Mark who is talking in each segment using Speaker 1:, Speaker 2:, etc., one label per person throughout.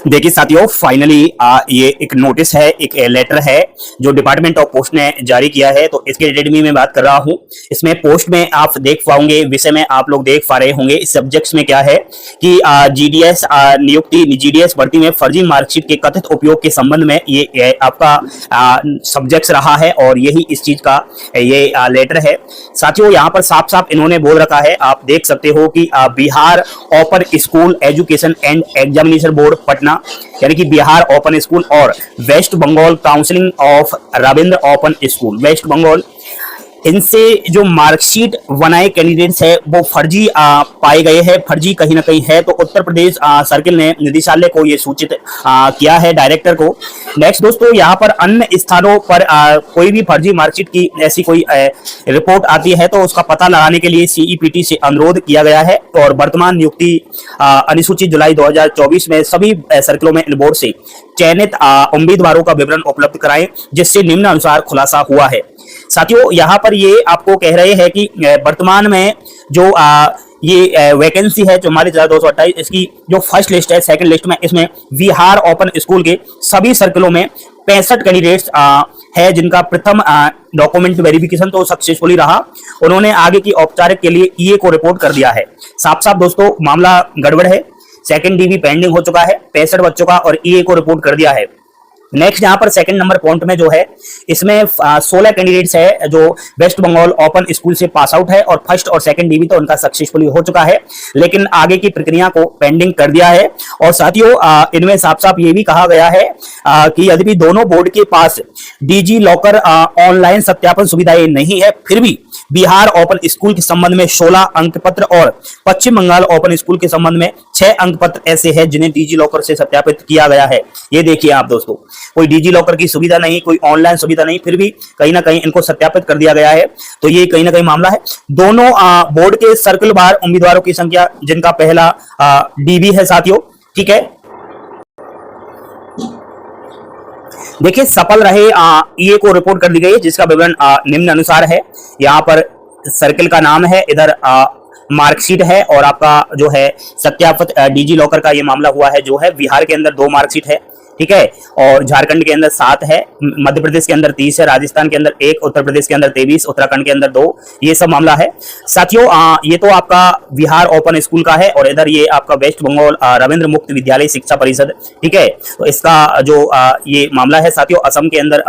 Speaker 1: देखिए साथियों, फाइनली ये एक नोटिस है, एक लेटर है जो डिपार्टमेंट ऑफ पोस्ट ने जारी किया है। तो इसके रिलेटेड में मैं बात कर रहा हूं। इसमें पोस्ट में आप देख पाओगे, विषय में आप लोग देख पा रहे होंगे। इस सब्जेक्ट्स में क्या है कि जीडीएस नियुक्ति, जीडीएस भर्ती में फर्जी मार्कशीट के कथित उपयोग के संबंध में ये आपका सब्जेक्ट्स रहा है और यही इस चीज का ये लेटर है। साथियों, यहाँ पर साफ साफ इन्होंने बोल रखा है, आप देख सकते हो कि Bihar open school education and examination board Patna, यानी कि बिहार ओपन स्कूल, और West Bengal counselling of Rabindra open school West Bengal, इनसे जो मार्कशीट बनाए कैंडिडेट्स है वो फर्जी पाए गए हैं, फर्जी कहीं ना कहीं है। तो उत्तर प्रदेश सर्किल ने निदेशालय को ये सूचित किया है, डायरेक्टर को। नेक्स्ट दोस्तों, यहाँ पर अन्य स्थानों पर कोई भी फर्जी मार्कशीट की ऐसी कोई रिपोर्ट आती है तो उसका पता लगाने के लिए सीईपीटी से अनुरोध किया गया है। और वर्तमान नियुक्ति अनुसूची जुलाई 2024 में सभी सर्किलों में बोर्ड से चयनित उम्मीदवारों का विवरण उपलब्ध कराएं, जिससे निम्नानुसार खुलासा हुआ है। साथियों, यहाँ पर ये आपको कह रहे हैं कि वर्तमान में जो ये वैकेंसी है 44,228, इसकी जो फर्स्ट लिस्ट है, सेकंड लिस्ट में इसमें बिहार ओपन स्कूल के सभी सर्किलों में 65 कैंडिडेट्स है जिनका प्रथम डॉक्यूमेंट वेरिफिकेशन तो सक्सेसफुली रहा। उन्होंने आगे की औपचारिक के लिए ईए को रिपोर्ट कर दिया है। साफ साफ दोस्तों मामला गड़बड़ है। सेकंड डीवी पेंडिंग हो चुका है 65 बच्चों का, और ईए को रिपोर्ट कर दिया है। नेक्स्ट यहाँ पर सेकंड नंबर पॉइंट में जो है, इसमें 16 कैंडिडेट्स है जो वेस्ट बंगाल ओपन स्कूल से पास आउट है, और फर्स्ट और सेकंड डीवी तो उनका सक्सेसफुली हो चुका है, लेकिन आगे की प्रक्रिया को पेंडिंग कर दिया है। और साथियों, इनमें साफ साफ ये भी कहा गया है कि यदि भी दोनों बोर्ड के पास डिजी लॉकर ऑनलाइन सत्यापन सुविधाएं नहीं है, फिर भी बिहार ओपन स्कूल के संबंध में 16 अंक पत्र और पश्चिम बंगाल ओपन स्कूल के संबंध में 6 अंक पत्र ऐसे हैं जिन्हें डिजी लॉकर से सत्यापित किया गया है। ये देखिए आप दोस्तों, कोई डिजी लॉकर की सुविधा नहीं, कोई ऑनलाइन सुविधा नहीं, फिर भी कहीं ना कहीं इनको सत्यापित कर दिया गया है। तो ये कहीं ना कहीं मामला है। दोनों बोर्ड के सर्कल बार उम्मीदवारों की संख्या जिनका पहला डीबी है साथियों, ठीक है। देखिए, सफल रहे ईए को रिपोर्ट कर दी गई है, जिसका विवरण निम्न अनुसार है। यहाँ पर सर्किल का नाम है, इधर मार्कशीट है, और आपका जो है सत्यापित डिजी लॉकर का ये मामला हुआ है जो है। बिहार के अंदर 2 मार्कशीट है, ठीक है, और झारखंड के अंदर 7 है, मध्य प्रदेश के अंदर 30 है, राजस्थान के अंदर 1, उत्तर प्रदेश के अंदर 23, उत्तराखंड के अंदर 2, ये सब मामला है साथियों। ये तो आपका बिहार ओपन स्कूल का है, और इधर ये आपका वेस्ट बंगाल रविंद्र मुक्त विद्यालय शिक्षा परिषद, ठीक है। तो इसका जो ये मामला है साथियों, असम के अंदर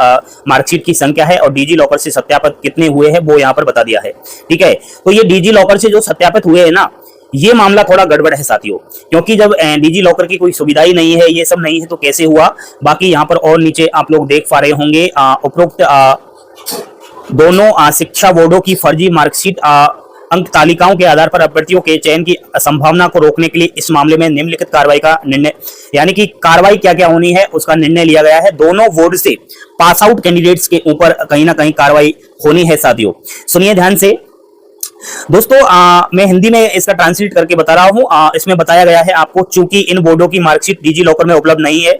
Speaker 1: मार्कशीट की संख्या है, और डिजी लॉकर से सत्यापित कितने हुए हैं वो यहाँ पर बता दिया है, ठीक है। तो ये डिजी लॉकर से जो सत्यापित हुए हैं ना, ये मामला थोड़ा गड़बड़ है साथियों, क्योंकि जब डिजी लॉकर की कोई सुविधा ही नहीं है, ये सब नहीं है, तो कैसे हुआ। बाकी यहाँ पर और नीचे आप लोग देख पा रहे होंगे, उपरोक्त दोनों शिक्षा बोर्डों की फर्जी मार्कशीट अंक तालिकाओं के आधार पर अभ्यर्थियों के चयन की संभावना को रोकने के लिए इस मामले में निम्नलिखित कार्रवाई का निर्णय, यानी कि कार्रवाई क्या क्या होनी है उसका निर्णय लिया गया है। दोनों बोर्ड से पास आउट कैंडिडेट्स के ऊपर कहीं ना कहीं कार्रवाई होनी है साथियों। सुनिए ध्यान से दोस्तों, मैं हिंदी में इसका ट्रांसलेट करके बता रहा हूं। इसमें बताया गया है आपको, चूंकि इन बोर्डों की मार्कशीट डिजी लॉकर में उपलब्ध नहीं है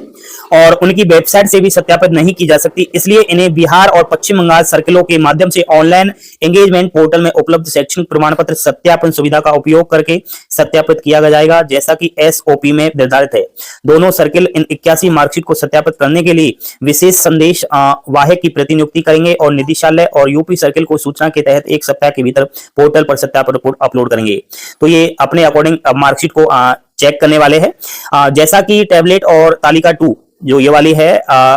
Speaker 1: और उनकी वेबसाइट से भी सत्यापित नहीं की जा सकती, इसलिए इन्हें बिहार और पश्चिम बंगाल सर्किलों के माध्यम से ऑनलाइन एंगेजमेंट पोर्टल में उपलब्ध शैक्षणिक प्रमाण पत्र सत्यापन सुविधा का उपयोग करके सत्यापित किया जाएगा, जैसा कि एसओपी में निर्धारित है। दोनों सर्किल इन 81 मार्कशीट को सत्यापित करने के लिए विशेष संदेश वाहक की प्रतिनियुक्ति करेंगे, और निदेशालय और यूपी सर्किल को सूचना के तहत 1 सप्ताह के भीतर पोर्टल पर सत्यापन रिपोर्ट अपलोड करेंगे। तो ये अपने अकॉर्डिंग मार्कशीट को चेक करने वाले हैं। जैसा कि टैबलेट और तालिका 2 जो ये वाली है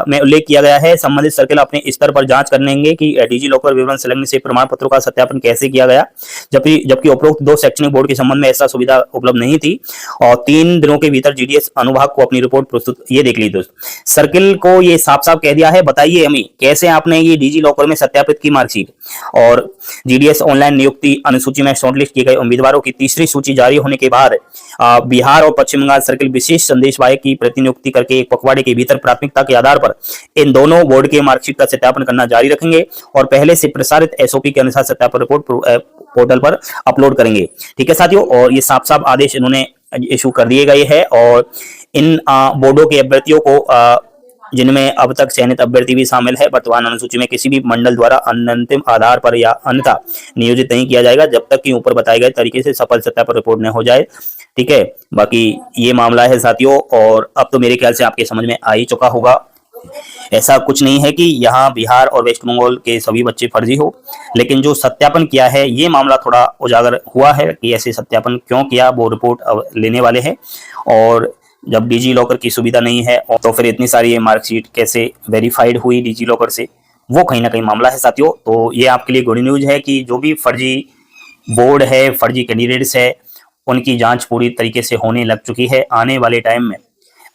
Speaker 1: में उल्लेख किया गया है, संबंधित सर्किल अपने स्तर पर जांच करेंगे कि डिजी लॉकर विवरण संलग्न से प्रमाण पत्रों का सत्यापन कैसे किया गया, जबकि उपरोक्त 2 शैक्षणिक बोर्ड के संबंध में ऐसा सुविधा उपलब्ध नहीं थी, और 3 दिनों के भीतर जीडीएस अनुभाग को अपनी रिपोर्ट प्रस्तुत। ये देख लीजिए दोस्त, सर्किल को ये साफ साफ कह दिया है, बताइए हमें कैसे आपने ये डिजी लॉकर में सत्यापित की मार्कशीट। और जीडीएस ऑनलाइन नियुक्ति अनुसूची में शॉर्टलिस्ट किए गए उम्मीदवारों की तीसरी सूची जारी होने के बाद बिहार और पश्चिम बंगाल सर्किल विशेष संदेश वाहक की प्रतिनियुक्ति करके एक पखवाड़े के भीतर प्राथमिकता के आधार पर इन दोनों बोर्ड के मार्कशीट का सत्यापन करना जारी रखेंगे, और पहले से प्रसारित एसओपी के अनुसार सत्यापन रिपोर्ट पोर्टल पर अपलोड करेंगे, ठीक है साथियों। और ये साफ साफ आदेश इन्होंने इशू कर दिए गए हैं, और इन बोर्डों के अभ्यर्थियों को जिनमें अब तक चयनित अभ्यर्थी भी शामिल है। वर्तमान अनुसूची में किसी भी मंडल द्वारा अंतिम आधार पर या अन्यथा नियोजित नहीं किया जाएगा जब तक कि ऊपर बताए गए तरीके से सफल सत्यापन रिपोर्ट न हो जाए। ठीक है, बाकी ये मामला है साथियों, और अब तो मेरे ख्याल से आपके समझ में आ ही चुका होगा। ऐसा कुछ नहीं है कि यहाँ बिहार और वेस्ट बंगाल के सभी बच्चे फर्जी हो, लेकिन जो सत्यापन किया है ये मामला थोड़ा उजागर हुआ है कि ऐसे सत्यापन क्यों किया, वो रिपोर्ट अब लेने वाले हैं। और जब डिजी लॉकर की सुविधा नहीं है तो फिर इतनी सारी मार्कशीट कैसे वेरीफाइड हुई डिजी लॉकर से, वो कहीं ना कहीं मामला है साथियों। तो ये आपके लिए गुड न्यूज है कि जो भी फर्जी बोर्ड है, फर्जी कैंडिडेट्स है, उनकी जांच पूरी तरीके से होने लग चुकी है। आने वाले टाइम में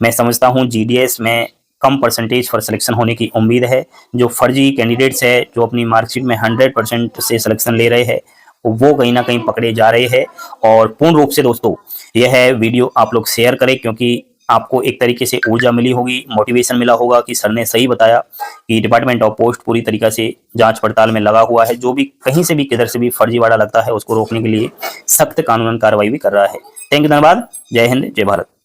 Speaker 1: मैं समझता हूँ जीडीएस में कम परसेंटेज पर सिलेक्शन होने की उम्मीद है। जो फर्जी कैंडिडेट्स है, जो अपनी मार्कशीट में 100% से सिलेक्शन ले रहे हैं, वो कहीं ना कहीं पकड़े जा रहे हैं। और पूर्ण रूप से दोस्तों यह वीडियो आप लोग शेयर करें, क्योंकि आपको एक तरीके से ऊर्जा मिली होगी, मोटिवेशन मिला होगा कि सर ने सही बताया कि डिपार्टमेंट ऑफ पोस्ट पूरी तरीके से जांच पड़ताल में लगा हुआ है। जो भी कहीं से भी किधर से भी फर्जीवाड़ा लगता है उसको रोकने के लिए सख्त कानूनन कार्रवाई भी कर रहा है। थैंक यू, धन्यवाद। जय हिंद, जय भारत।